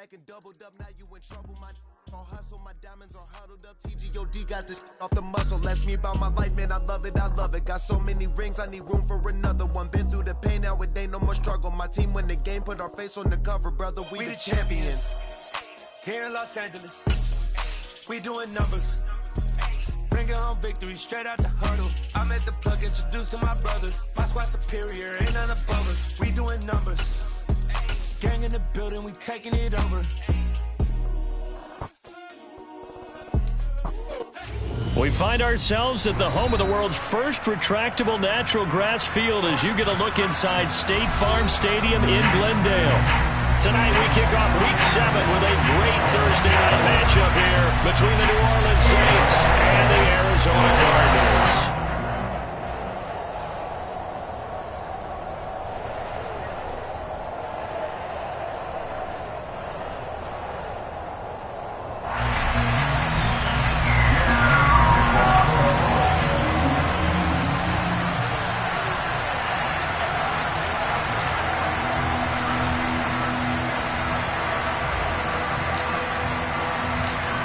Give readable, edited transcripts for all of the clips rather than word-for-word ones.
back and doubled up, now you in trouble. My all hustle, my diamonds are huddled up. TGOD got this off the muscle. Ask me about my life, man, I love it, I love it. Got so many rings, I need room for another one. Been through the pain, now it ain't no more struggle. My team win the game, put our face on the cover, brother, we the champions. Here in Los Angeles, we doing numbers. Bringing home victory straight out the huddle. I'm at the plug, introduced to my brothers. My squad superior, ain't none above us. We doing numbers. Gang in the building, we taking it over. We find ourselves at the home of the world's first retractable natural grass field as you get a look inside State Farm Stadium in Glendale. Tonight we kick off Week 7 with a great Thursday night matchup here between the New Orleans Saints and the Arizona Cardinals.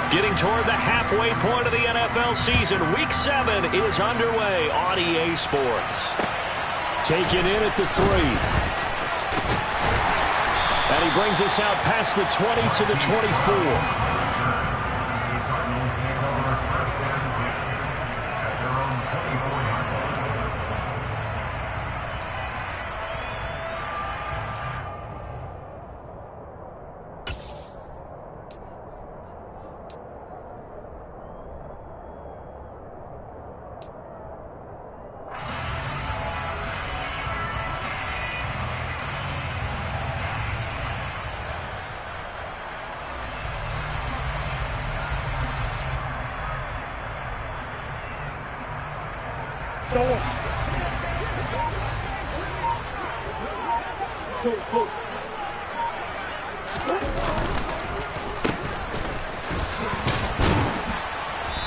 Getting toward the halfway point of the NFL season, Week 7 is underway on EA Sports. Taken in at the 3. And he brings us out past the 20 to the 24.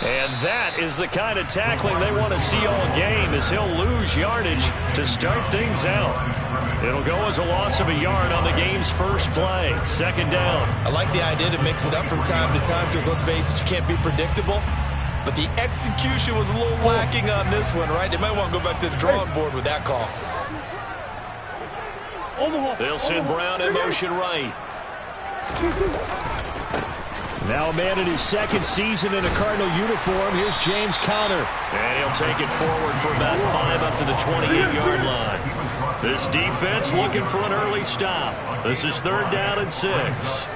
And that is the kind of tackling they want to see all game, as he'll lose yardage to start things out. It'll go as a loss of a yard on the game's first play. Second down. I like the idea to mix it up from time to time because, let's face it, you can't be predictable. But the execution was a little lacking on this one, right? They might want to go back to the drawing board with that call. They'll send Brown in motion right. Now a man in his second season in a Cardinal uniform. Here's James Conner. And he'll take it forward for about 5 up to the 28-yard line. This defense looking for an early stop. This is 3rd down and 6.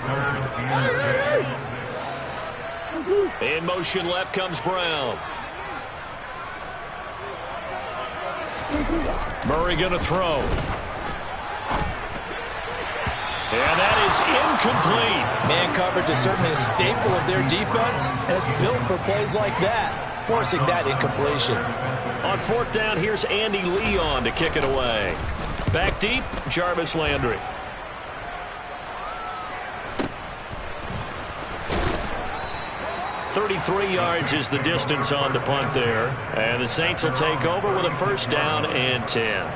In motion left comes Brown. Murray going to throw. And that is incomplete. Man coverage is certainly a staple of their defense, and it's built for plays like that, forcing that incompletion. On 4th down, here's Andy Leon to kick it away. Back deep, Jarvis Landry. .33 yards is the distance on the punt there. And the Saints will take over with a 1st down and 10.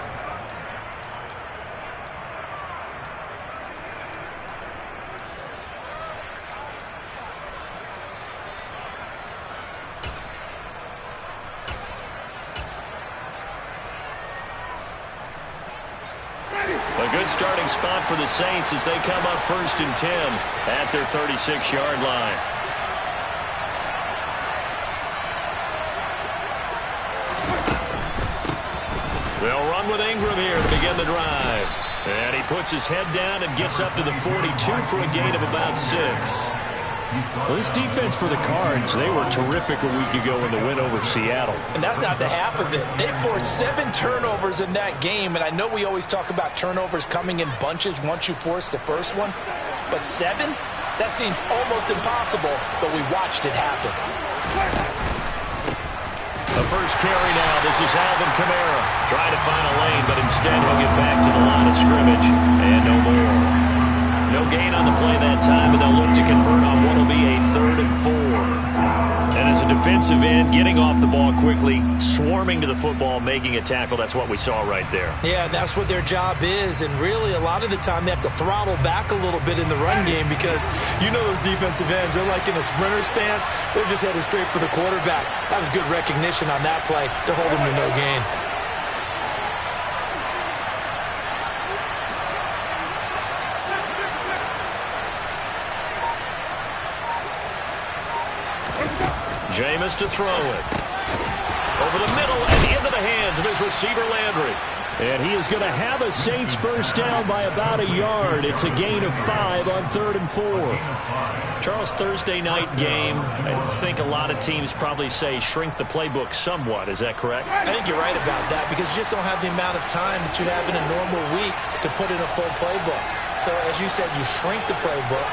A good starting spot for the Saints as they come up 1st and 10 at their 36-yard line. They'll run with Ingram here to begin the drive. And he puts his head down and gets up to the 42 for a gain of about 6. Well, this defense for the Cards, they were terrific a week ago in the win over Seattle. And that's not the half of it. They forced 7 turnovers in that game, and I know we always talk about turnovers coming in bunches once you force the first one, but 7? That seems almost impossible, but we watched it happen. The first carry now. This is Alvin Kamara. Trying to find a lane, but instead he'll get back to the line of scrimmage. And no more. No gain on the play that time, and they'll look to convert on what will be a 3rd and 4. And as a defensive end, getting off the ball quickly, swarming to the football, making a tackle, that's what we saw right there. Yeah, that's what their job is, and really a lot of the time they have to throttle back a little bit in the run game because you know those defensive ends, they're like in a sprinter stance. They're just headed straight for the quarterback. That was good recognition on that play. They're holding to no gain. Jameis to throw it. Over the middle and into the hands of his receiver, Landry. And he is going to have a Saints first down by about a yard. It's a gain of 5 on 3rd and 4. Charles, Thursday night game, I think a lot of teams probably say shrink the playbook somewhat. Is that correct? I think you're right about that because you just don't have the amount of time that you have in a normal week to put in a full playbook. So as you said, you shrink the playbook.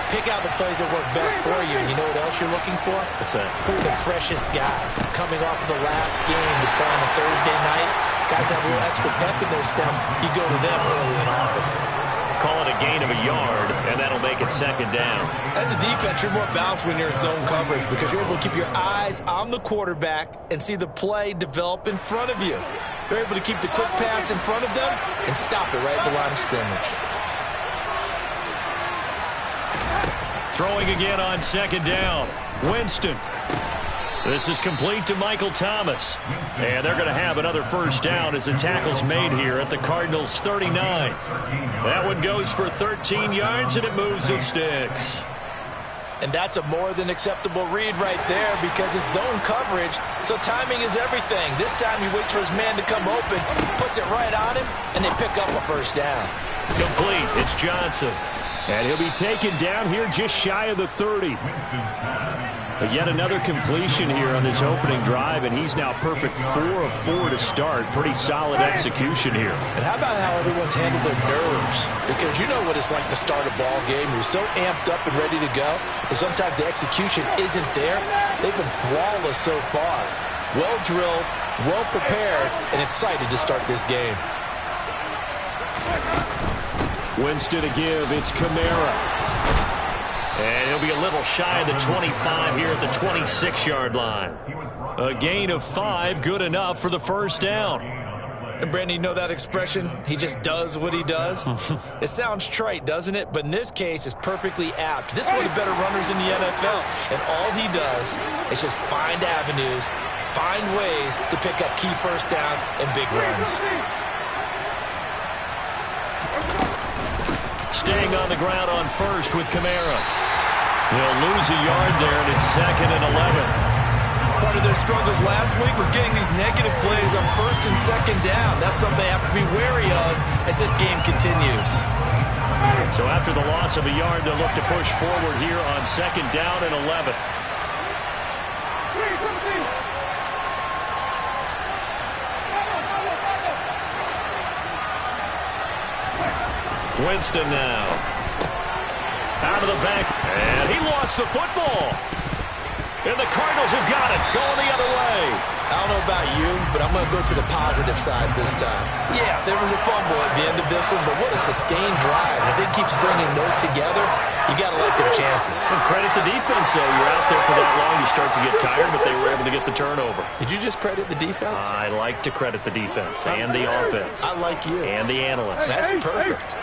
Pick out the plays that work best for you. You know what else you're looking for? What's that? Who are the freshest guys coming off of the last game to play on a Thursday night? Guys have a little extra pep in their step. You go to them early and often. Call it a gain of a yard, and that'll make it 2nd down. As a defense, you're more balanced when you're in zone coverage because you're able to keep your eyes on the quarterback and see the play develop in front of you. You're able to keep the quick pass in front of them and stop it right at the line of scrimmage. Throwing again on 2nd down. Winston. This is complete to Michael Thomas. And they're going to have another first down as the tackle's made here at the Cardinals' 39. That one goes for 13 yards, and it moves the sticks. And that's a more than acceptable read right there because it's zone coverage, so timing is everything. This time he waits for his man to come open, puts it right on him, and they pick up a first down. Complete. It's Johnson. And he'll be taken down here just shy of the 30. But yet another completion here on this opening drive, and he's now perfect 4 of 4 to start. Pretty solid execution here. And how about how everyone's handled their nerves? Because you know what it's like to start a ball game. You're so amped up and ready to go, and sometimes the execution isn't there. They've been flawless so far. Well drilled, well prepared, and excited to start this game. Winston to give. It's Kamara. And he'll be a little shy of the 25 here at the 26-yard line. A gain of 5, good enough for the first down. And Brandon, you know that expression? He just does what he does? It sounds trite, doesn't it? But in this case, it's perfectly apt. This is one of the better runners in the NFL. And all he does is just find avenues, find ways to pick up key first downs and big runs. Staying on the ground on first with Kamara. He'll lose a yard there, and it's 2nd and 11. Part of their struggles last week was getting these negative plays on 1st and 2nd down. That's something they have to be wary of as this game continues. So after the loss of a yard, they'll look to push forward here on 2nd down and 11. Winston now. Out of the back. And he lost the football. And the Cardinals have got it. Going the other way. I don't know about you, but I'm going to go to the positive side this time. Yeah, there was a fumble at the end of this one, but what a sustained drive. And if they keep stringing those together, you got to like their chances. And credit the defense, though. You're out there for that long, you start to get tired, but they were able to get the turnover. Did you just credit the defense? I like to credit the defense and the offense. I like you. And the analysts. That's perfect.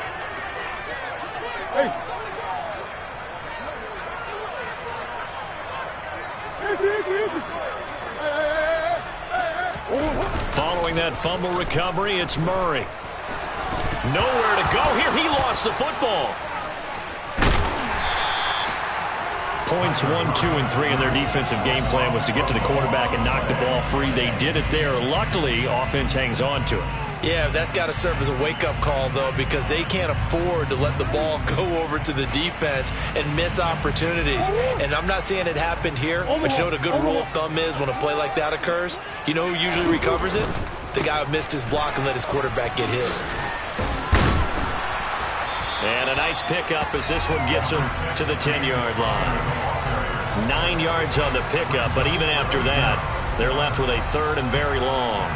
Following that fumble recovery, it's Murray. Nowhere to go here. He lost the football. Points 1, 2, and 3 in their defensive game plan was to get to the quarterback and knock the ball free. They did it there. Luckily, offense hangs on to it. Yeah, that's got to serve as a wake-up call, though, because they can't afford to let the ball go over to the defense and miss opportunities. And I'm not saying it happened here, but you know what a good rule of thumb is when a play like that occurs? You know who usually recovers it? The guy who missed his block and let his quarterback get hit. And a nice pickup as this one gets him to the 10-yard line. 9 yards on the pickup, but even after that, they're left with a 3rd and very long.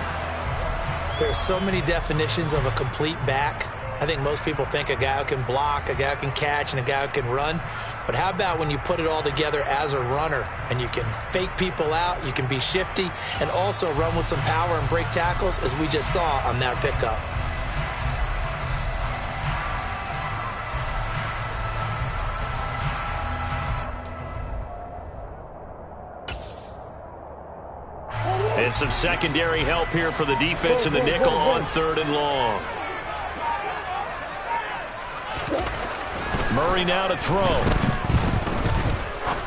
There are so many definitions of a complete back, I think most people think a guy who can block, a guy who can catch, and a guy who can run. But how about when you put it all together as a runner and you can fake people out, you can be shifty, and also run with some power and break tackles, as we just saw on that pickup. And some secondary help here for the defense in the nickel on 3rd and long. Murray now to throw.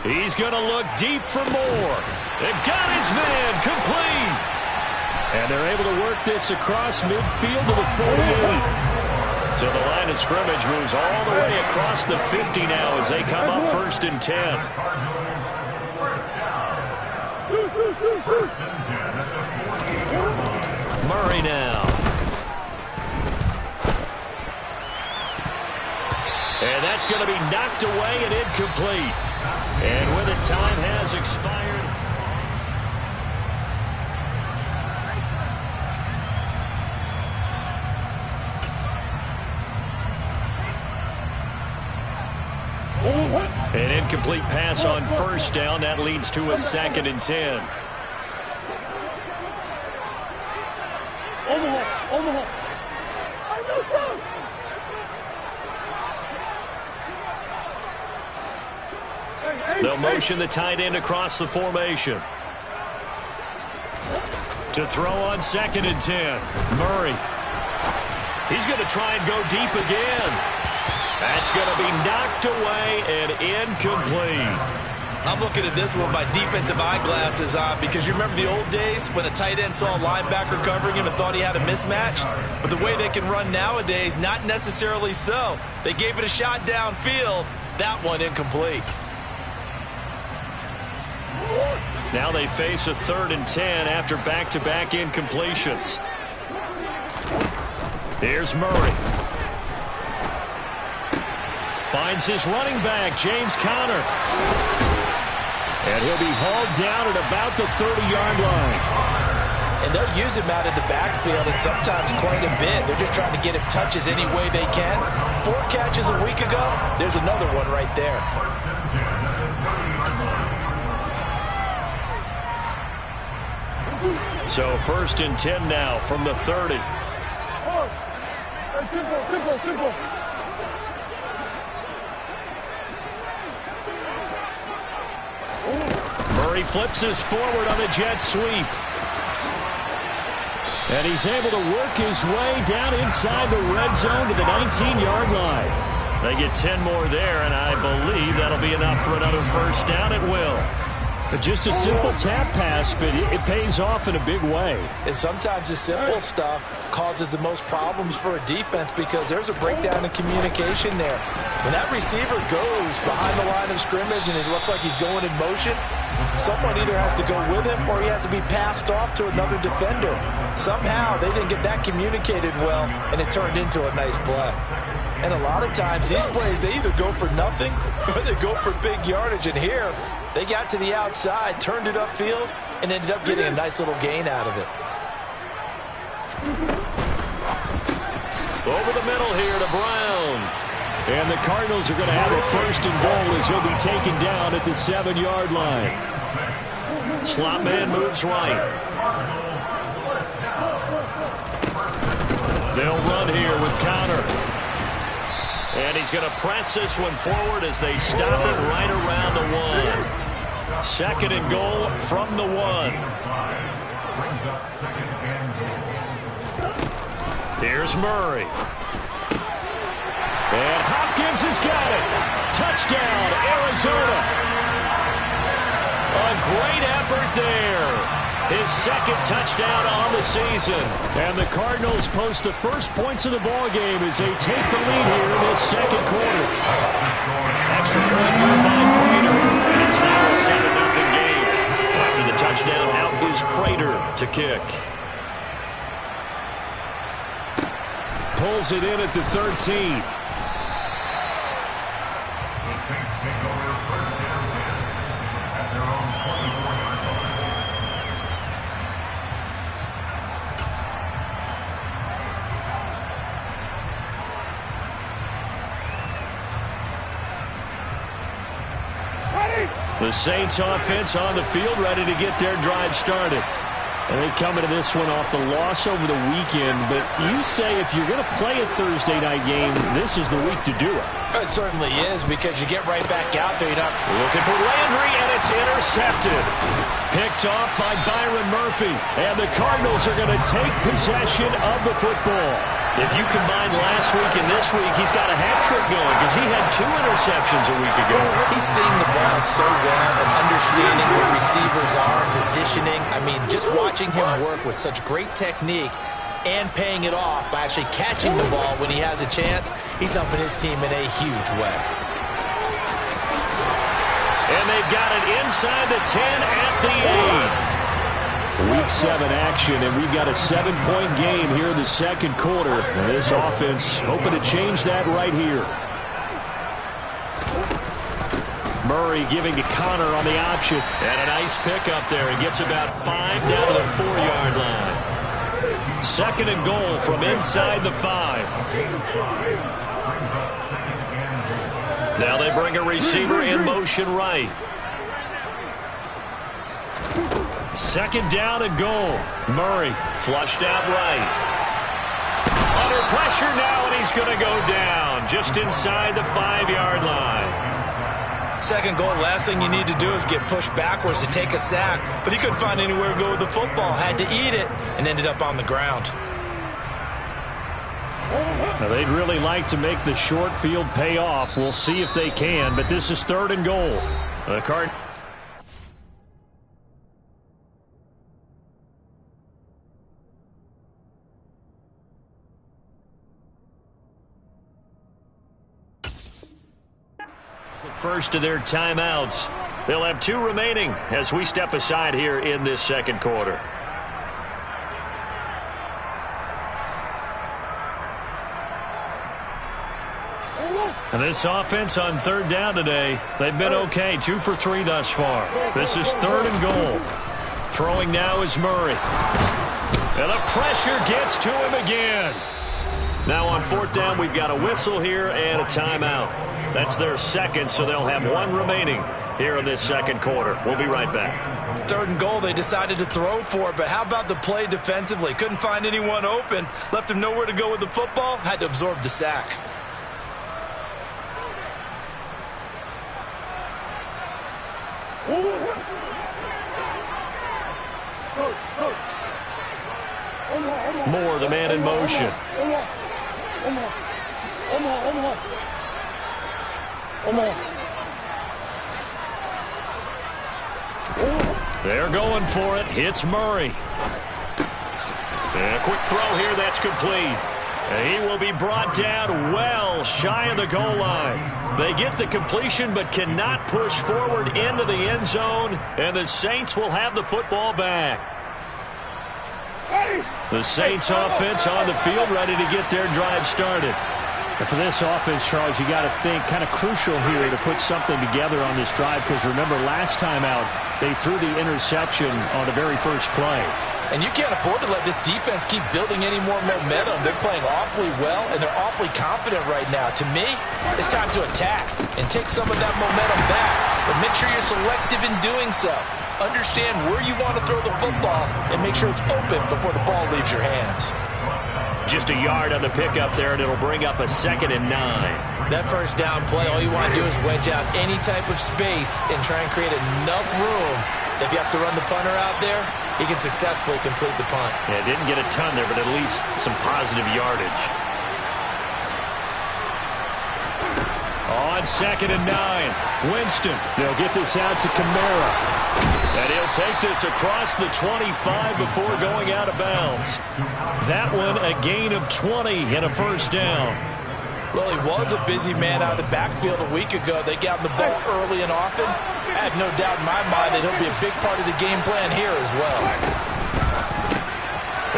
He's going to look deep for more. They've got his man complete. And they're able to work this across midfield to the 48. So the line of scrimmage moves all the way across the 50 now as they come up 1st and 10. Murray now. And that's going to be knocked away and incomplete. And when the time has expired. An incomplete pass on 1st down. That leads to a 2nd and 10. They'll motion the tight end across the formation. To throw on 2nd and 10. Murray. He's going to try and go deep again. That's going to be knocked away and incomplete. I'm looking at this one with my defensive eyeglasses on because you remember the old days when a tight end saw a linebacker covering him and thought he had a mismatch? But the way they can run nowadays, not necessarily so. They gave it a shot downfield. That one incomplete. Now they face a 3rd and 10 after back-to-back incompletions. Here's Murray. Finds his running back, James Conner. And he'll be hauled down at about the 30-yard line. And they'll use him out in the backfield, and sometimes quite a bit. They're just trying to get him touches any way they can. 4 catches a week ago. There's another one right there. So 1st and 10 now from the 30. Murray flips his forward on a jet sweep. And he's able to work his way down inside the red zone to the 19-yard line. They get 10 more there, and I believe that'll be enough for another 1st down at will. Just a simple tap pass, but it pays off in a big way. And sometimes the simple stuff causes the most problems for a defense because there's a breakdown in communication there. When that receiver goes behind the line of scrimmage and it looks like he's going in motion, someone either has to go with him or he has to be passed off to another defender. Somehow they didn't get that communicated well, and it turned into a nice play. And a lot of times these plays, they either go for nothing or they go for big yardage. And here, they got to the outside, turned it upfield, and ended up getting a nice little gain out of it. Over the middle here to Brown. And the Cardinals are going to have a 1st and goal as he'll be taken down at the 7-yard line. Slot man moves right. They'll run here with Conner. And he's going to press this one forward as they stop it right around the 1. 2nd and goal from the 1. Here's Murray. And Hopkins has got it. Touchdown, Arizona. A great effort there. His 2nd touchdown on the season. And the Cardinals post the first points of the ballgame as they take the lead here in this 2nd quarter. Extra point through by Prater. And it's now a 7-0 game. After the touchdown, out is Prater to kick. Pulls it in at the 13. The Saints offense on the field, ready to get their drive started. And they come into this one off the loss over the weekend. But you say if you're going to play a Thursday night game, this is the week to do it. It certainly is, because you get right back out there. You're not looking for Landry, and it's intercepted. Picked off by Byron Murphy. And the Cardinals are going to take possession of the football. If you combine last week and this week, he's got a hat trick going because he had 2 interceptions a week ago. He's seeing the ball so well and understanding where receivers are, positioning. I mean, just watching him work with such great technique and paying it off by actually catching the ball when he has a chance, he's helping his team in a huge way. And they've got it inside the 10 at the 8. Week 7 action, and we've got a 7-point game here in the second quarter. And this offense hoping to change that right here. Murray giving to Connor on the option. And a nice pickup there. He gets about 5 down to the 4-yard line. Second and goal from inside the 5. Now they bring a receiver in motion right. Second down and goal. Murray flushed out right. Under pressure now, and he's going to go down just inside the 5-yard line. Second goal, last thing you need to do is get pushed backwards to take a sack. But he couldn't find anywhere to go with the football. Had to eat it and ended up on the ground. Now, they'd really like to make the short field pay off. We'll see if they can, but this is third and goal. The Cardinals. First of their timeouts. They'll have 2 remaining as we step aside here in this second quarter. And this offense on third down today, they've been okay. 2 for 3 thus far. This is third and goal. Throwing now is Murray. And the pressure gets to him again. Now on fourth down, we've got a whistle here and a timeout. That's their second, so they'll have 1 remaining here in this second quarter. We'll be right back. Third and goal, they decided to throw for it, but how about the play defensively? Couldn't find anyone open, left him nowhere to go with the football, had to absorb the sack. Moore, the man in motion. They're going for it. Hits Murray. And a quick throw here. That's complete. And he will be brought down well shy of the goal line. They get the completion but cannot push forward into the end zone. And the Saints will have the football back. The Saints offense on the field ready to get their drive started. And for this offense, Charles, you got to think kind of crucial here to put something together on this drive, because remember last time out they threw the interception on the very first play. And you can't afford to let this defense keep building any more momentum. They're playing awfully well, and they're awfully confident right now. To me, it's time to attack and take some of that momentum back. But make sure you're selective in doing so. Understand where you want to throw the football and make sure it's open before the ball leaves your hands. Just a yard on the pickup there, and it'll bring up a 2nd and 9. That first down play, all you want to do is wedge out any type of space and try and create enough room. If you have to run the punter out there, he can successfully complete the punt. Yeah, didn't get a ton there, but at least some positive yardage. On 2nd and 9, Winston. They'll get this out to Kamara. And he'll take this across the 25 before going out of bounds. That one a gain of 20 and a first down. Well, he was a busy man out of the backfield a week ago. They got him the ball early and often. I have no doubt in my mind that he'll be a big part of the game plan here as well.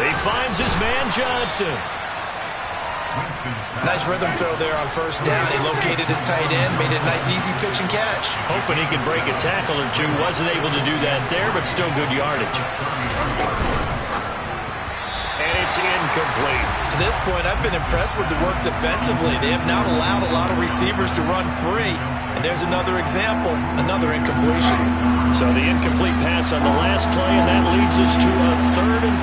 He finds his man Johnson. Nice rhythm throw there on first down. He located his tight end, made it a nice easy pitch and catch. Hoping he could break a tackle or two. Wasn't able to do that there, but still good yardage. And it's incomplete. To this point, I've been impressed with the work defensively. They have not allowed a lot of receivers to run free. And there's another example, another incompletion. So the incomplete pass on the last play, and that leads us to a 3rd and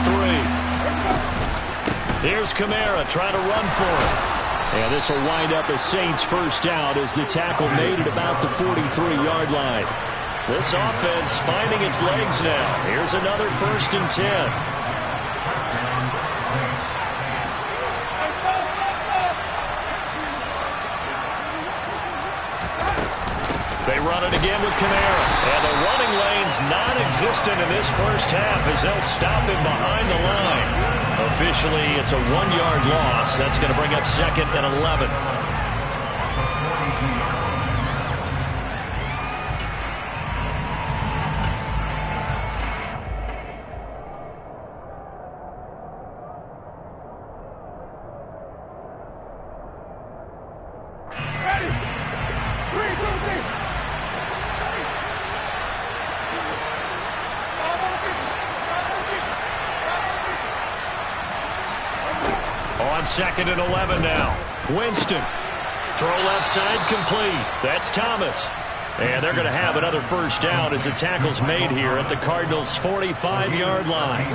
3. Here's Kamara trying to run for it. And this will wind up a Saints first down as the tackle made at about the 43-yard line. This offense finding its legs now. Here's another 1st and 10. They run it again with Kamara. And the running lane's non-existent in this first half as they'll stop him behind the line. Officially, it's a 1-yard loss. That's going to bring up 2nd and 11. On 2nd and 11 now. Winston. Throw left side complete. That's Thomas. And they're going to have another first down as the tackle's made here at the Cardinals' 45-yard line.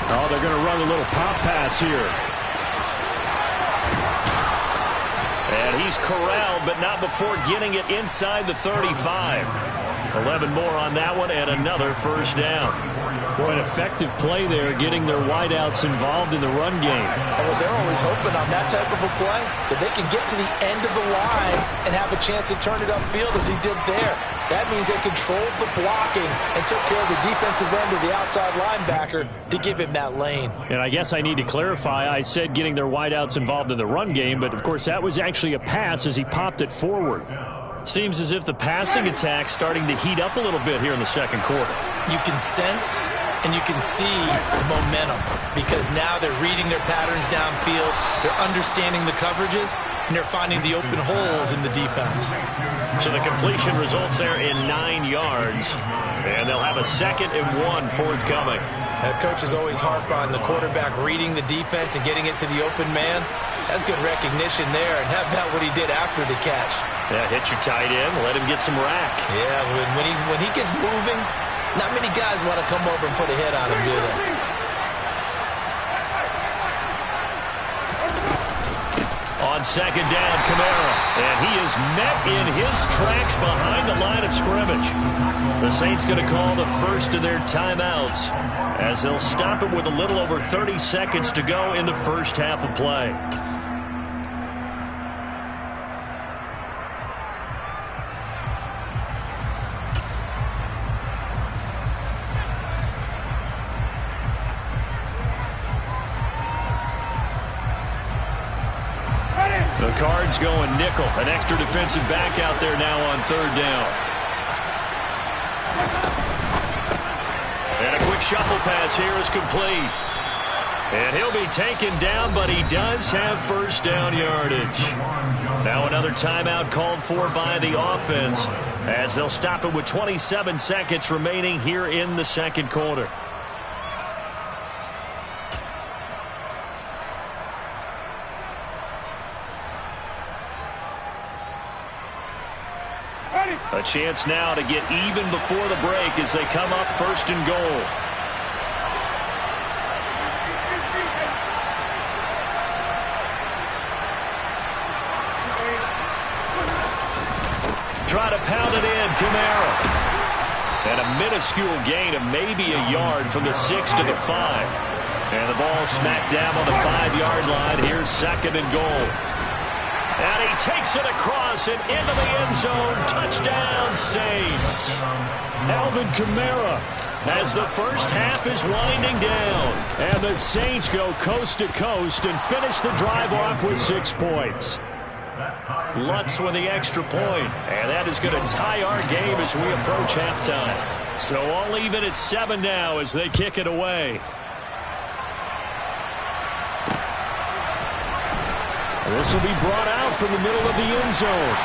Oh, they're going to run a little pop pass here. And he's corralled, but not before getting it inside the 35. 11 more on that one, and another first down. Boy, an effective play there, getting their wideouts involved in the run game. Well, they're always hoping on that type of a play that they can get to the end of the line and have a chance to turn it upfield as he did there. That means they controlled the blocking and took care of the defensive end of the outside linebacker to give him that lane. And I guess I need to clarify, I said getting their wideouts involved in the run game, but of course that was actually a pass as he popped it forward. Seems as if the passing attack's starting to heat up a little bit here in the second quarter. You can sense and you can see the momentum because now they're reading their patterns downfield, they're understanding the coverages, and they're finding the open holes in the defense. So the completion results there in 9 yards, and they'll have a 2nd and 1 forthcoming. Coaches always harp on the quarterback reading the defense and getting it to the open man. That's good recognition there, and how about what he did after the catch? Yeah, hit your tight end, let him get some rack. Yeah, when he gets moving, not many guys want to come over and put a hit on him, do they? On 2nd down, Kamara, and he is met in his tracks behind the line of scrimmage. The Saints going to call the first of their timeouts as they'll stop it with a little over 30 seconds to go in the first half of play. The Cards going nickel. An extra defensive back out there now on 3rd down. And a quick shuffle pass here is complete. And he'll be taken down, but he does have first down yardage. Now another timeout called for by the offense as they'll stop it with 27 seconds remaining here in the second quarter. A chance now to get even before the break as they come up 1st and goal. Try to pound it in, Kamara. And a minuscule gain of maybe a yard from the 6 to the 5. And the ball smacked down on the 5-yard line. Here's 2nd and goal. And he takes it across and into the end zone. Touchdown, Saints. Alvin Kamara as the first half is winding down. And the Saints go coast to coast and finish the drive off with 6 points. Lutz with the extra point. And that is going to tie our game as we approach halftime. So all even at 7 now as they kick it away. This will be brought out from the middle of the end zone.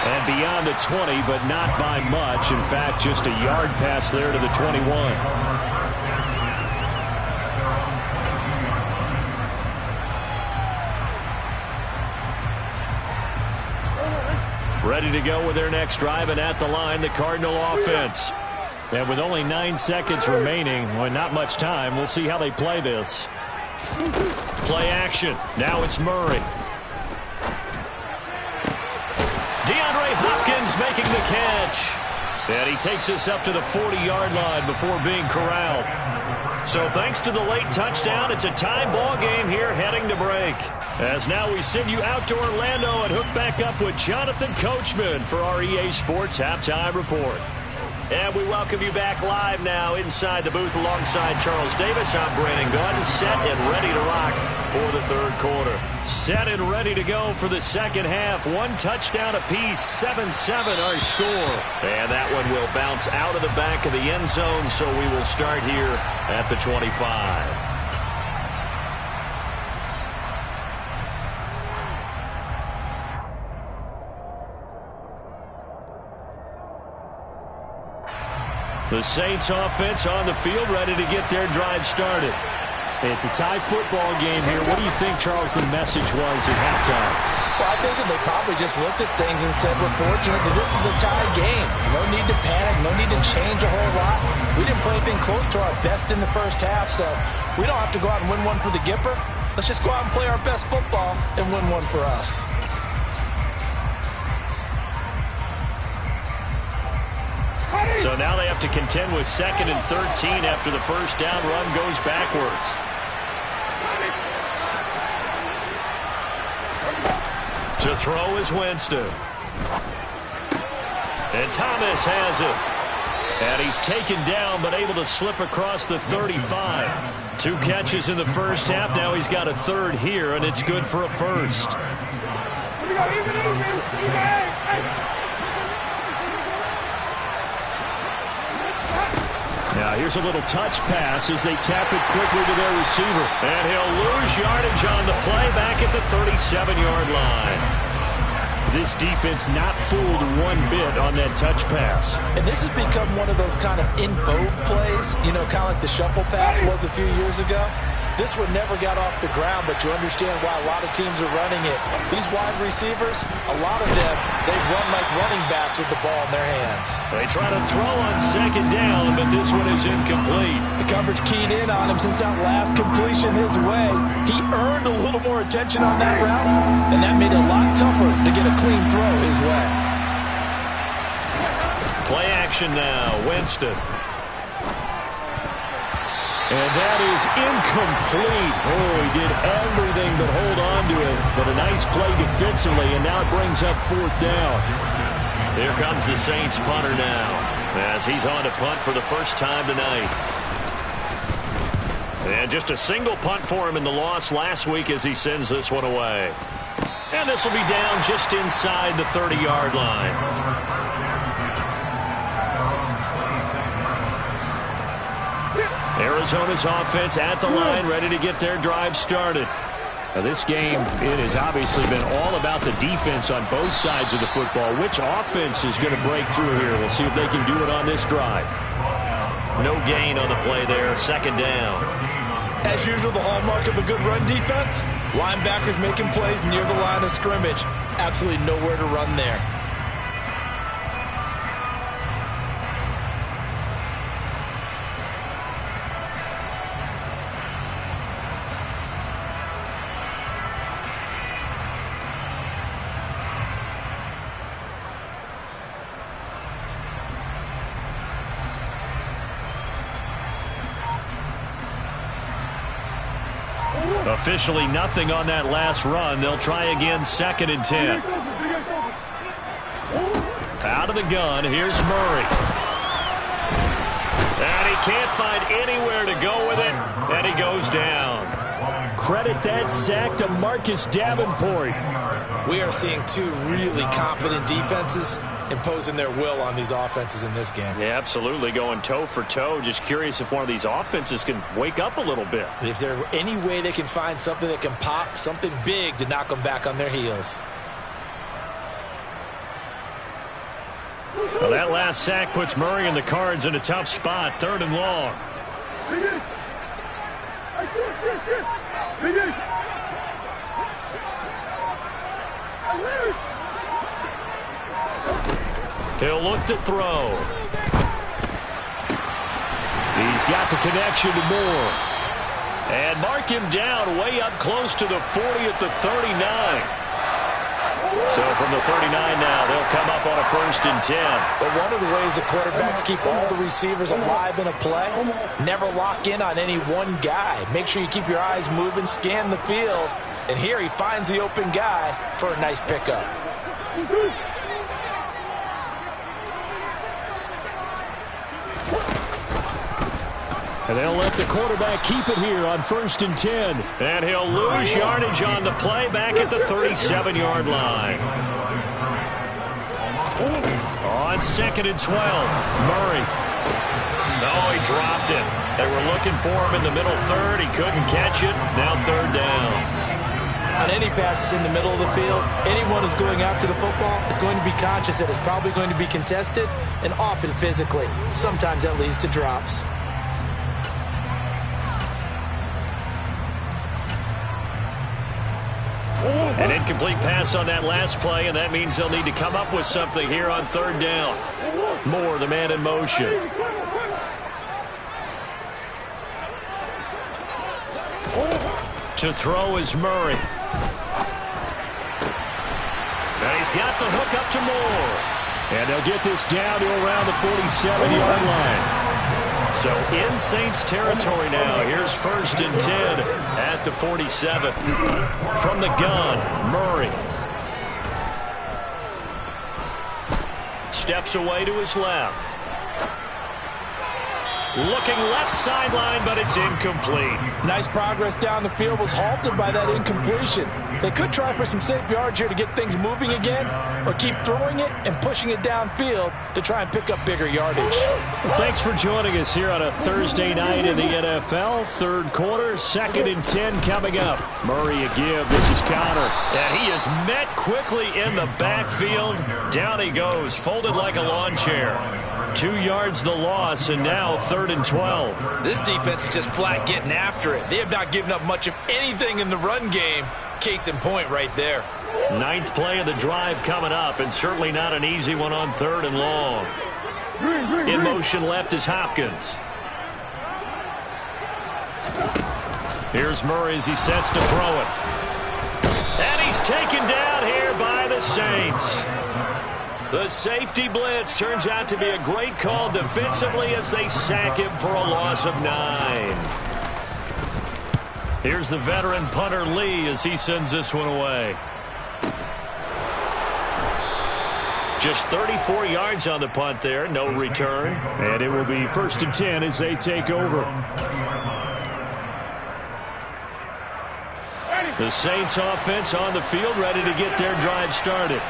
And beyond the 20, but not by much. In fact, just a yard pass there to the 21. Ready to go with their next drive, and at the line, the Cardinal offense. And with only 9 seconds remaining, well, not much time, we'll see how they play this. Play action. Now it's Murray. DeAndre Hopkins making the catch. And he takes us up to the 40-yard line before being corralled. So thanks to the late touchdown, it's a tie ball game here heading to break. As now we send you out to Orlando and hook back up with Jonathan Coachman for our EA Sports Halftime Report. And we welcome you back live now inside the booth alongside Charles Davis. I'm Brandon Gunn, set and ready to rock for the third quarter. Set and ready to go for the second half. 1 touchdown apiece, 7-7 our score. And that one will bounce out of the back of the end zone, so we will start here at the 25. The Saints offense on the field, ready to get their drive started. It's a tie football game here. What do you think, Charles, the message was at halftime? Well, I think that they probably just looked at things and said, we're fortunate that this is a tie game. No need to panic, no need to change a whole lot. We didn't play anything close to our best in the first half, so we don't have to go out and win one for the Gipper. Let's just go out and play our best football and win one for us. So now they have to contend with 2nd and 13 after the first down run goes backwards. To throw is Winston. And Thomas has it. And he's taken down but able to slip across the 35. 2 catches in the first half. Now he's got a third here, and it's good for a first. Now here's a little touch pass as they tap it quickly to their receiver. And he'll lose yardage on the play back at the 37-yard line. This defense not fooled one bit on that touch pass. And this has become one of those kind of in vogue plays, you know, kind of like the shuffle pass was a few years ago. This one never got off the ground, but you understand why a lot of teams are running it. These wide receivers, a lot of them, they run like running backs with the ball in their hands. They try to throw on 2nd down, but this one is incomplete. The coverage keyed in on him since that last completion his way. He earned a little more attention on that route, and that made it a lot tougher to get a clean throw his way. Play action now, Winston. And that is incomplete. Oh, he did everything but hold on to it. But a nice play defensively, and now it brings up 4th down. Here comes the Saints punter now, as he's on to punt for the first time tonight. And just a single punt for him in the loss last week as he sends this one away. And this will be down just inside the 30-yard line. Arizona's offense at the line, ready to get their drive started. Now this game, it has obviously been all about the defense on both sides of the football. Which offense is going to break through here? We'll see if they can do it on this drive. No gain on the play there, 2nd down. As usual, the hallmark of a good run defense, linebackers making plays near the line of scrimmage. Absolutely nowhere to run there. Officially nothing on that last run. They'll try again, 2nd and 10. Out of the gun, here's Murray. And he can't find anywhere to go with it, and he goes down. Credit that sack to Marcus Davenport. We are seeing 2 really confident defenses imposing their will on these offenses in this game. Yeah, absolutely, going toe for toe. Just curious if one of these offenses can wake up a little bit. If there's any way they can find something that can pop, something big to knock them back on their heels. Well, that last sack puts Murray and the Cards in a tough spot, 3rd and long. He'll look to throw. He's got the connection to Moore. And mark him down way up close to the 40 at the 39. So from the 39 now, they'll come up on a 1st and 10. But one of the ways the quarterbacks keep all the receivers alive in a play, never lock in on any one guy. Make sure you keep your eyes moving, scan the field. And here he finds the open guy for a nice pickup. And they'll let the quarterback keep it here on 1st and 10. And he'll lose yardage on the play back at the 37-yard line. On 2nd and 12, Murray. No, he dropped it. They were looking for him in the middle third. He couldn't catch it. Now 3rd down. On any passes in the middle of the field, anyone who's going after the football is going to be conscious that it's probably going to be contested and often physically. Sometimes that leads to drops. An incomplete pass on that last play, and that means they'll need to come up with something here on 3rd down. Moore, the man in motion. To throw is Murray. And he's got the hook up to Moore. And they'll get this down to around the 47-yard line. So in Saints territory now. Here's 1st and 10 at the 47. From the gun, Murray. Steps away to his left. Looking left sideline, but it's incomplete. Nice progress down the field, was halted by that incompletion. They could try for some safe yards here to get things moving again, or keep throwing it and pushing it downfield to try and pick up bigger yardage. Well, thanks for joining us here on a Thursday night in the NFL. 3rd quarter, 2nd and 10 coming up. Murray a give. This is Connor. And he is met quickly in the backfield. Down he goes, folded like a lawn chair. 2 yards the loss, and now 3rd and 12. This defense is just flat getting after it. They have not given up much of anything in the run game. Case in point right there. 9th play of the drive coming up, and certainly not an easy one on 3rd and long. In motion left is Hopkins. Here's Murray as he sets to throw it. And he's taken down here by the Saints. The safety blitz turns out to be a great call defensively as they sack him for a loss of 9. Here's the veteran punter Lee as he sends this one away. Just 34 yards on the punt there, no return. And it will be 1st and 10 as they take over. The Saints offense on the field, ready to get their drive started.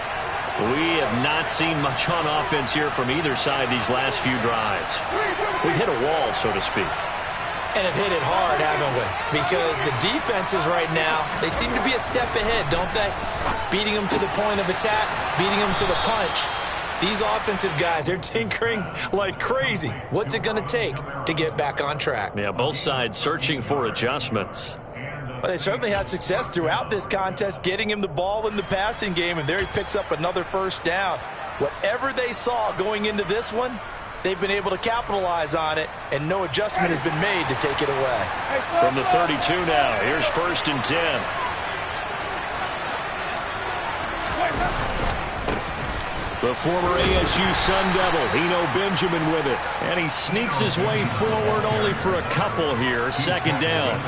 We have not seen much on offense here from either side these last few drives. We've hit a wall, so to speak. And have hit it hard, haven't we? Because the defenses right now, they seem to be a step ahead, don't they? Beating them to the point of attack, beating them to the punch. These offensive guys, they're tinkering like crazy. What's it going to take to get back on track? Yeah, both sides searching for adjustments. Well, they certainly had success throughout this contest, getting him the ball in the passing game, and there he picks up another 1st down. Whatever they saw going into this one, they've been able to capitalize on it, and no adjustment has been made to take it away. From the 32 now, here's 1st and 10. The former ASU Sun Devil, Eno Benjamin with it. And he sneaks his way forward only for a couple here. 2nd down.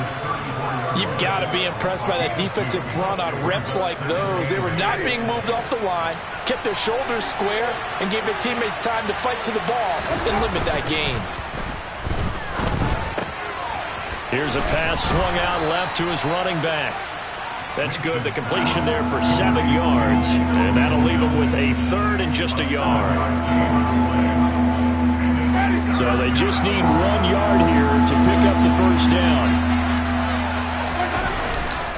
You've got to be impressed by that defensive front on reps like those. They were not being moved off the line, kept their shoulders square, and gave their teammates time to fight to the ball and limit that gain. Here's a pass swung out left to his running back. That's good. The completion there for 7 yards. And that'll leave him with a 3rd and just a yard. So they just need 1 yard here to pick up the 1st down.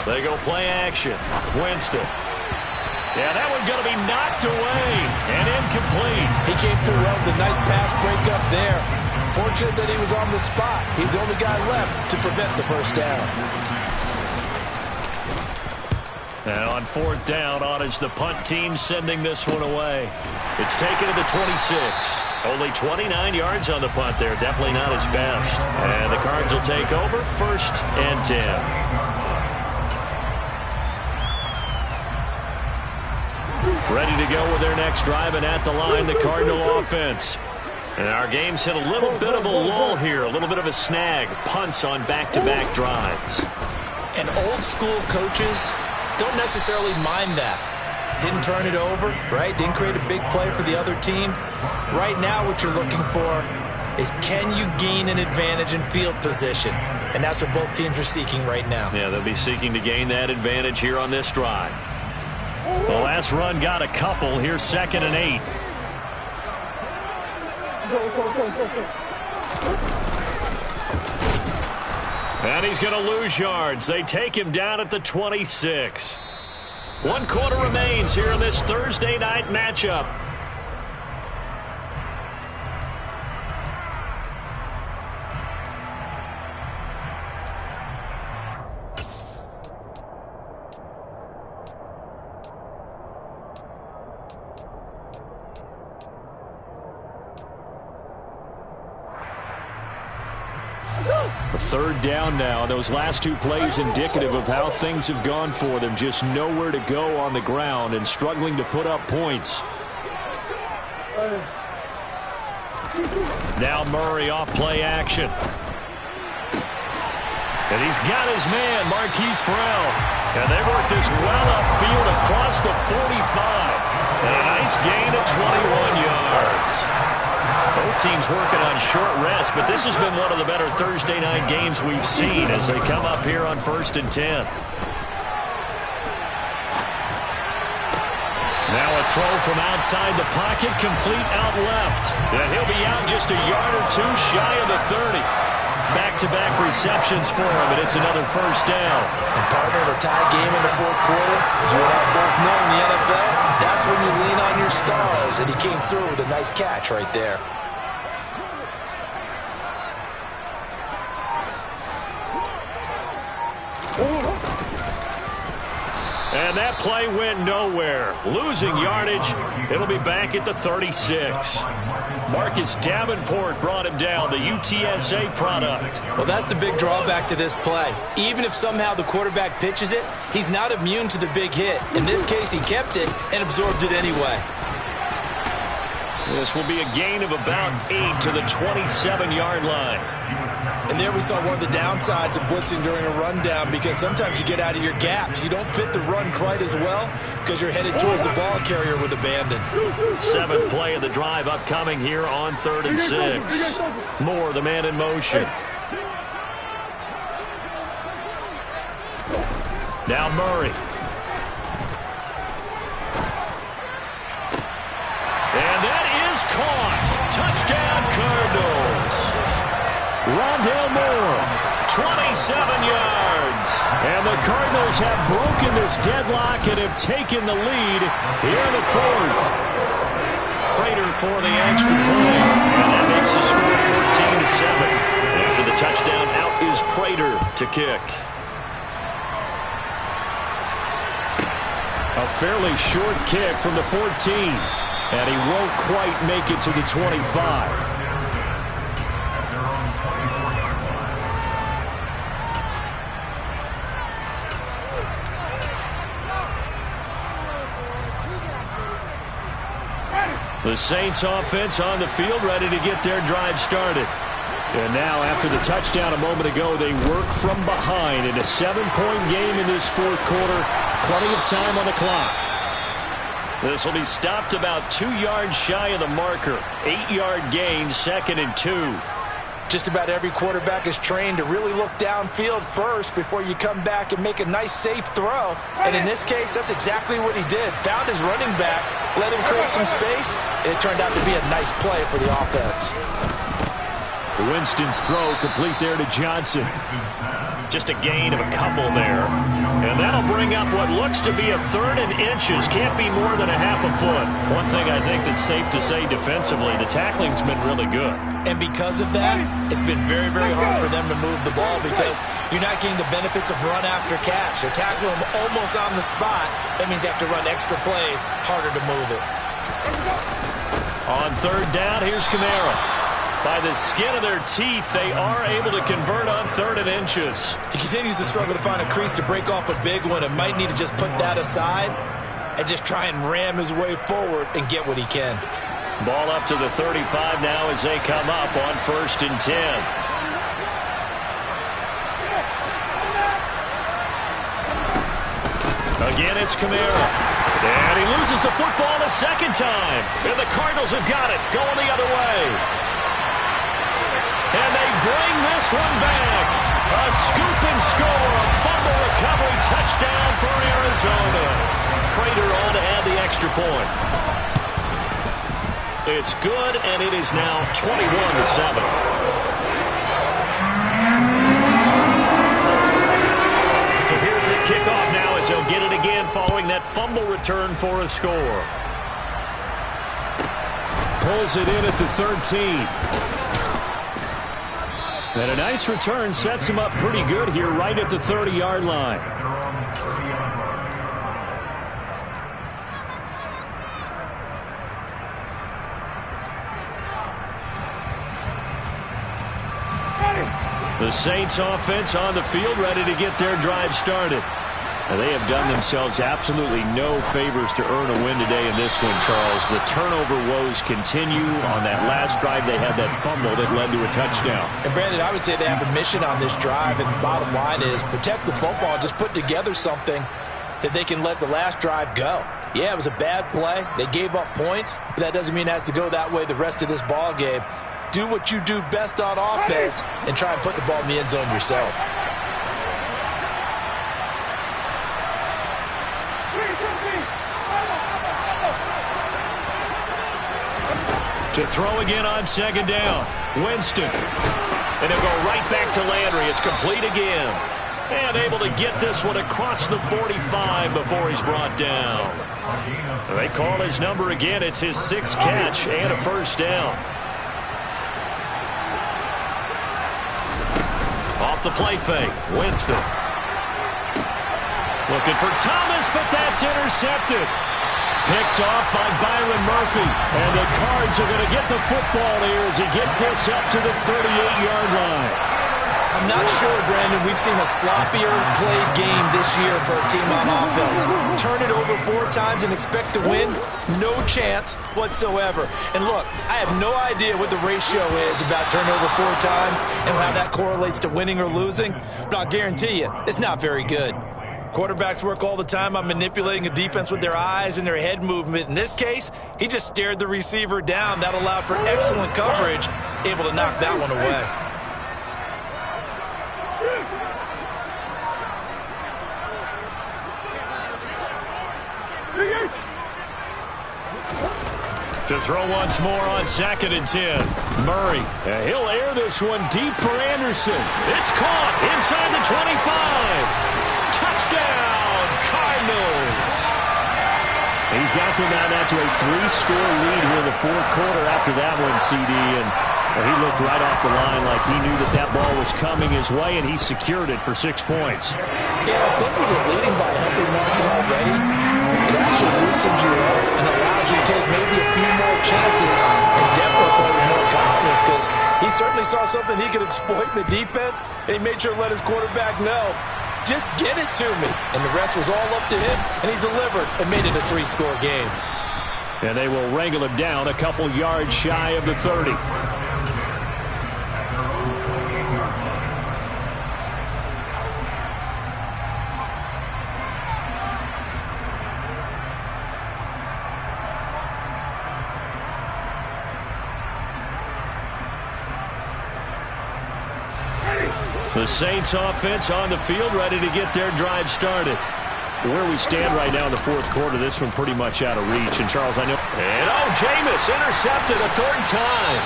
They go play action. Winston. Yeah, that one's going to be knocked away and incomplete. He came through well with a nice pass breakup there. Fortunate that he was on the spot. He's the only guy left to prevent the 1st down. And on fourth down, on is the punt team sending this one away. It's taken to the 26. Only 29 yards on the punt there. Definitely not his best. And the Cards will take over, 1st and 10. Ready to go with their next drive, and at the line, the Cardinal offense. And our game's hit a little bit of a lull here, a little bit of a snag. Punts on back-to-back drives. And old-school coaches don't necessarily mind that. Didn't turn it over, right? Didn't create a big play for the other team. Right now, what you're looking for is, can you gain an advantage in field position? And that's what both teams are seeking right now. Yeah, they'll be seeking to gain that advantage here on this drive. The last run got a couple. Here's 2nd and 8. And he's going to lose yards. They take him down at the 26. 1 quarter remains here in this Thursday night matchup. A 3rd down now. Those last 2 plays indicative of how things have gone for them. Just nowhere to go on the ground and struggling to put up points. Now Murray off play action. And he's got his man, Marquise Brown. And they work this well upfield across the 45. And a nice gain of 21 yards. Both teams working on short rest, but this has been one of the better Thursday night games we've seen as they come up here on 1st and 10. Now a throw from outside the pocket, complete out left. And he'll be out just a yard or 2 shy of the 30. Back-to-back receptions for him, and it's another 1st down. And partner, the tie game in the 4th quarter, you and I both know in the NFL, that's when you lean on your stars, and he came through with a nice catch right there. And that play went nowhere. Losing yardage. It'll be back at the 36. Marcus Davenport brought him down, the UTSA product. Well, that's the big drawback to this play. Even if somehow the quarterback pitches it, he's not immune to the big hit. In this case, he kept it and absorbed it anyway. This will be a gain of about 8 to the 27-yard line. And there we saw one of the downsides of blitzing during a rundown, because sometimes you get out of your gaps. You don't fit the run quite as well because you're headed towards the ball carrier with abandon. 7th play of the drive upcoming here on 3rd and 6. Moore, the man in motion. Now Murray. And that is caught. Touchdown Cardinals. Rondale Moore, 27 yards. And the Cardinals have broken this deadlock and have taken the lead here in the 4th. Prater for the extra point. And that makes the score 14-7. After the touchdown, out is Prater to kick. A fairly short kick from the 14. And he won't quite make it to the 25. The Saints offense on the field, ready to get their drive started. And now, after the touchdown a moment ago, they work from behind in a 7-point game in this 4th quarter. Plenty of time on the clock. This will be stopped about 2 yards shy of the marker. 8-yard gain, 2nd and 2. Just about every quarterback is trained to really look downfield first before you come back and make a nice, safe throw. And in this case, that's exactly what he did. Found his running back, let him create some space, and it turned out to be a nice play for the offense. Winston's throw complete there to Johnson. Just a gain of a couple there. And that'll bring up what looks to be a 3rd and inches. Can't be more than a half a foot. One thing I think that's safe to say defensively, the tackling's been really good. And because of that, it's been very, very hard for them to move the ball because you're not getting the benefits of run after catch. They tackle them almost on the spot. That means you have to run extra plays, harder to move it. On 3rd down, here's Kamara. By the skin of their teeth, they are able to convert on 3rd and inches. He continues to struggle to find a crease to break off a big one and might need to just put that aside and just try and ram his way forward and get what he can. Ball up to the 35 now as they come up on 1st and 10. Again, it's Kamara. And he loses the football a second time. And the Cardinals have got it, going the other way. And they bring this one back. A scoop and score, a fumble recovery touchdown for Arizona. Prater on to add the extra point. It's good, and it is now 21-7. So here's the kickoff now as they'll get it again following that fumble return for a score. Pulls it in at the 13. And a nice return sets him up pretty good here right at the 30-yard line. The Saints offense on the field ready to get their drive started. Now, they have done themselves absolutely no favors to earn a win today in this one, Charles. The turnover woes continue. On that last drive, they had that fumble that led to a touchdown. And, Brandon, I would say they have a mission on this drive, and the bottom line is protect the football, just put together something that they can let the last drive go. Yeah, it was a bad play. They gave up points, but that doesn't mean it has to go that way the rest of this ball game. Do what you do best on offense and try and put the ball in the end zone yourself. To throw again on 2nd down. Winston. And it'll go right back to Landry. It's complete again. And able to get this one across the 45 before he's brought down. They call his number again. It's his 6th catch and a 1st down. Off the play fake. Winston. Looking for Thomas, but that's intercepted. Picked off by Byron Murphy. And the Cards are going to get the football here as he gets this up to the 38-yard line. I'm not sure, Brandon, we've seen a sloppier played game this year for a team on offense. Turn it over 4 times and expect to win? No chance whatsoever. And look, I have no idea what the ratio is about turnover 4 times and how that correlates to winning or losing, but I'll guarantee you, it's not very good. Quarterbacks work all the time on manipulating a defense with their eyes and their head movement. In this case, he just stared the receiver down. That allowed for excellent coverage, able to knock that one away. To throw once more on 2nd and 10. Murray. He'll air this one deep for Anderson. It's caught inside the 25. Touchdown, Cardinals. He's got them out to a 3-score lead here in the 4th quarter after that one, CD. And he looked right off the line like he knew that ball was coming his way, and he secured it for 6 points. Yeah, I think when you're leading by a healthy margin already, it actually loosens you up and allows you to take maybe a few more chances and definitely play with more confidence because he certainly saw something he could exploit in the defense, and he made sure to let his quarterback know, just get it to me. And the rest was all up to him, and he delivered and made it a 3-score game. And they will wrangle him down a couple yards shy of the 30. The Saints offense on the field ready to get their drive started. Where we stand right now in the 4th quarter, this one pretty much out of reach. And Charles, I know. And Jameis intercepted a 3rd time.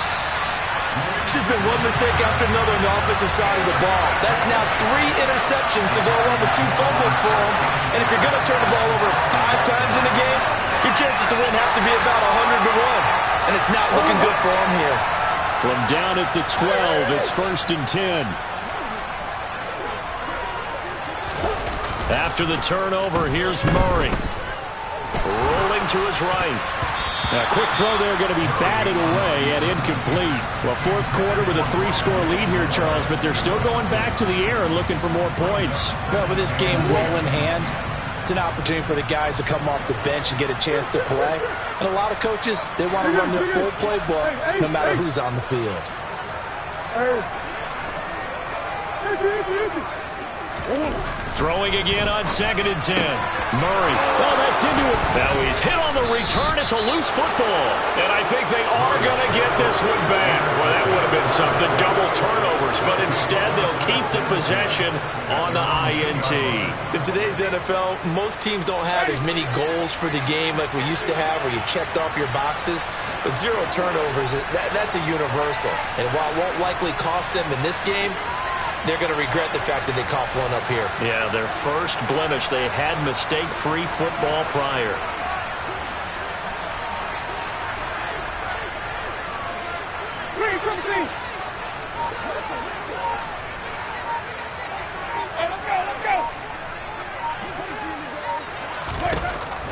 It's just been one mistake after another on the offensive side of the ball. That's now 3 interceptions to go along with 2 fumbles for him. And if you're going to turn the ball over 5 times in a game, your chances to win have to be about 100 to 1. And it's not looking good for him here. From down at the 12, it's 1st and 10. After the turnover, here's Murray. Rolling to his right. A quick throw there going to be batted away and incomplete. Well, 4th quarter with a 3-score lead here, Charles, but they're still going back to the air and looking for more points. Well, with this game well in hand, it's an opportunity for the guys to come off the bench and get a chance to play. And a lot of coaches, they want to run their full playbook no matter who's on the field. Throwing again on 2nd and 10. Murray. Well, that's into it. Now he's hit on the return. It's a loose football. And I think they are going to get this one back. Well, that would have been something. Double turnovers. But instead, they'll keep the possession on the INT. In today's NFL, most teams don't have as many goals for the game like we used to have where you checked off your boxes. But 0 turnovers, that's a universal. And while it won't likely cost them in this game, they're going to regret the fact that they coughed one up here. Yeah, their first blemish. They had mistake-free football prior.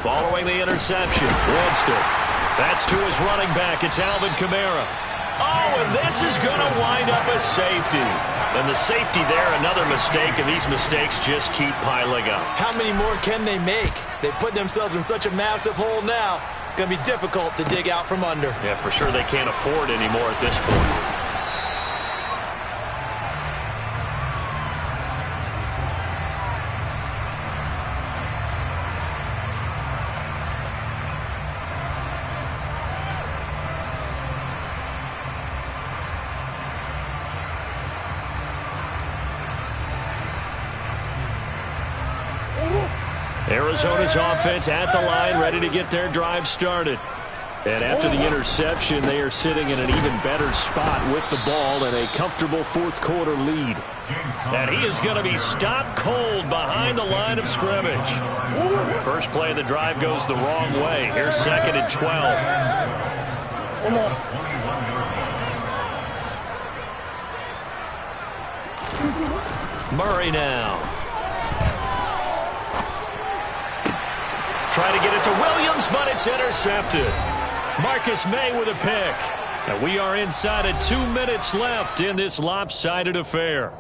Following the interception, Winston. That's to his running back. It's Alvin Kamara. Oh, and this is going to wind up a safety. And the safety there, another mistake, and these mistakes just keep piling up. How many more can they make? They put themselves in such a massive hole now. Going to be difficult to dig out from under. Yeah, for sure they can't afford anymore at this point. Arizona's offense at the line, ready to get their drive started. And after the interception, they are sitting in an even better spot with the ball and a comfortable 4th quarter lead. And he is going to be stopped cold behind the line of scrimmage. First play of the drive goes the wrong way. Here's 2nd and 12. Murray now. Try to get it to Williams, but it's intercepted. Marcus May with a pick. And we are inside of 2 minutes left in this lopsided affair.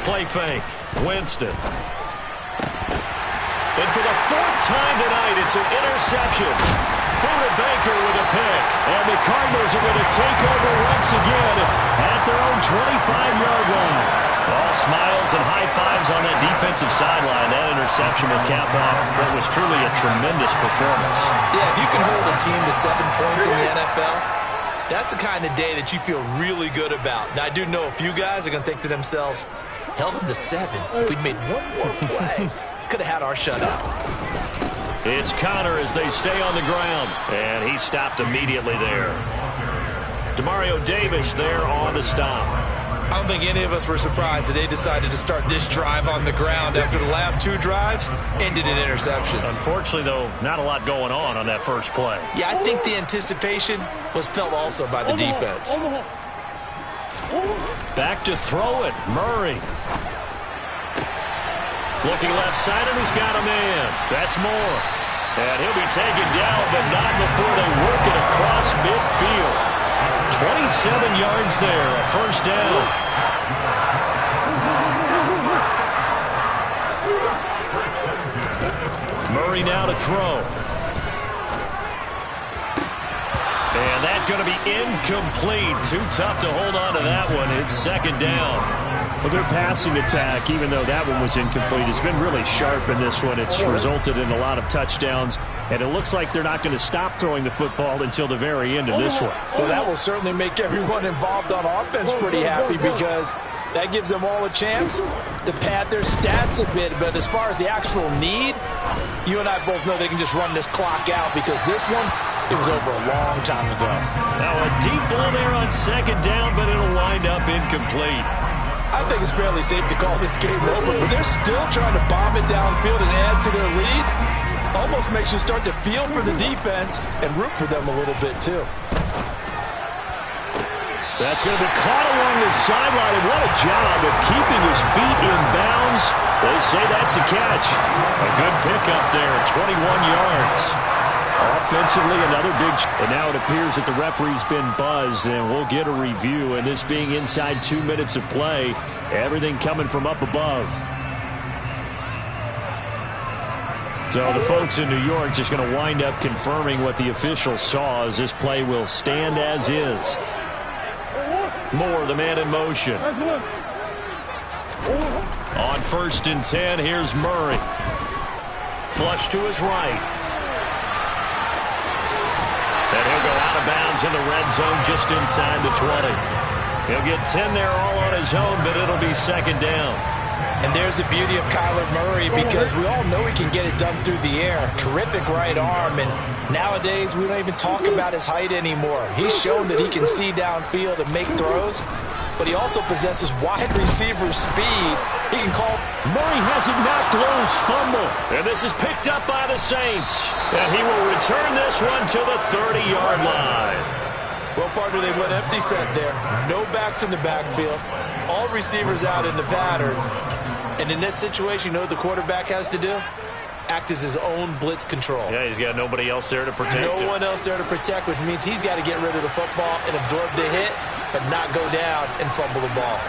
Play fake. Winston. And for the 4th time tonight, it's an interception. Buda Baker with a pick. And the Cardinals are going to take over once again at their own 25-yard line. All smiles and high fives on that defensive sideline. That interception will cap off what was truly a tremendous performance. Yeah, if you can hold a team to 7 points in the NFL, that's the kind of day that you feel really good about. Now, I do know a few guys are going to think to themselves, held them to 7. If we'd made one more play, could have had our shutout. It's Connor as they stay on the ground. And he stopped immediately there. Demario Davis there on the stop. I don't think any of us were surprised that they decided to start this drive on the ground after the last 2 drives ended in interceptions. Unfortunately, though, not a lot going on that first play. Yeah, I think the anticipation was felt also by the defense. Back to throw it. Murray. Looking left side, and he's got a man. That's Moore. And he'll be taken down, but not before they work it across midfield. 27 yards there, a first down. Murray now to throw. And that going to be incomplete. Too tough to hold on to that one. It's second down. Well, their passing attack, even though that one was incomplete, has been really sharp in this one. It's resulted in a lot of touchdowns, and it looks like they're not going to stop throwing the football until the very end of this one. Well, that will certainly make everyone involved on offense pretty happy, because that gives them all a chance to pad their stats a bit. But as far as the actual need, you and I both know they can just run this clock out, because this one, it was over a long time ago. Now a deep ball there on second down, but it'll wind up incomplete. I think it's fairly safe to call this game over, but they're still trying to bomb it downfield and add to their lead. Almost makes you start to feel for the defense and root for them a little bit too. That's going to be caught along the sideline, and what a job of keeping his feet in bounds. They say that's a catch. A good pickup there, 21 yards. Offensively, another big... And now it appears that the referee's been buzzed, and we'll get a review. And this being inside 2 minutes of play, everything coming from up above. So the folks in New York just going to wind up confirming what the official saw, as this play will stand as is. Moore, the man in motion. On 1st and 10, here's Murray. Flush to his right. And he'll go out of bounds in the red zone just inside the 20. He'll get 10 there all on his own, but it'll be second down. And there's the beauty of Kyler Murray, because we all know he can get it done through the air. Terrific right arm, and nowadays we don't even talk about his height anymore. He's shown that he can see downfield and make throws, but he also possesses wide receiver speed. He can call. Murray has it knocked loose, fumble. And this is picked up by the Saints. And he will return this one to the 30-yard line. Well, partner, they went empty set there. No backs in the backfield. All receivers out in the pattern. And in this situation, you know what the quarterback has to do? Act as his own blitz control. Yeah, he's got nobody else there to protect him. No one else there to protect, which means he's got to get rid of the football and absorb the hit, but not go down and fumble the ball.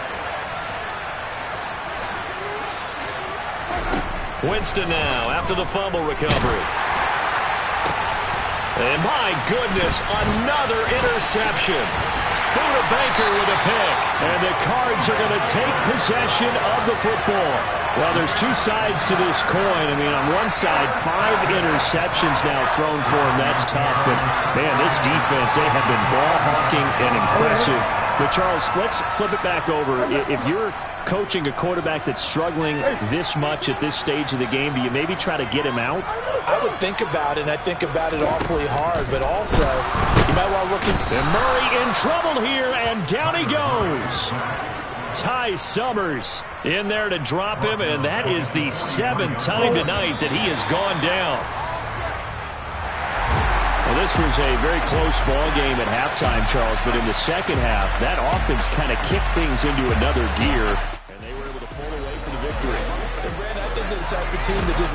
Winston now after the fumble recovery. And my goodness, another interception. Buda Baker with a pick. And the Cards are going to take possession of the football. Well, there's two sides to this coin. I mean, on one side, 5 interceptions now thrown for him. That's tough. But, man, this defense, they have been ball hawking and impressive. But, Charles, let's flip it back over. If you're coaching a quarterback that's struggling this much at this stage of the game, do you maybe try to get him out? I would think about it, and I think about it awfully hard. But also, you might want to look at... And Murray in trouble here, and down he goes. Ty Summers in there to drop him, and that is the 7th time tonight that he has gone down. Well, this was a very close ball game at halftime, Charles, but in the second half, that offense kind of kicked things into another gear, and they were able to pull away for the victory. And Brad, I think they're the type of team that just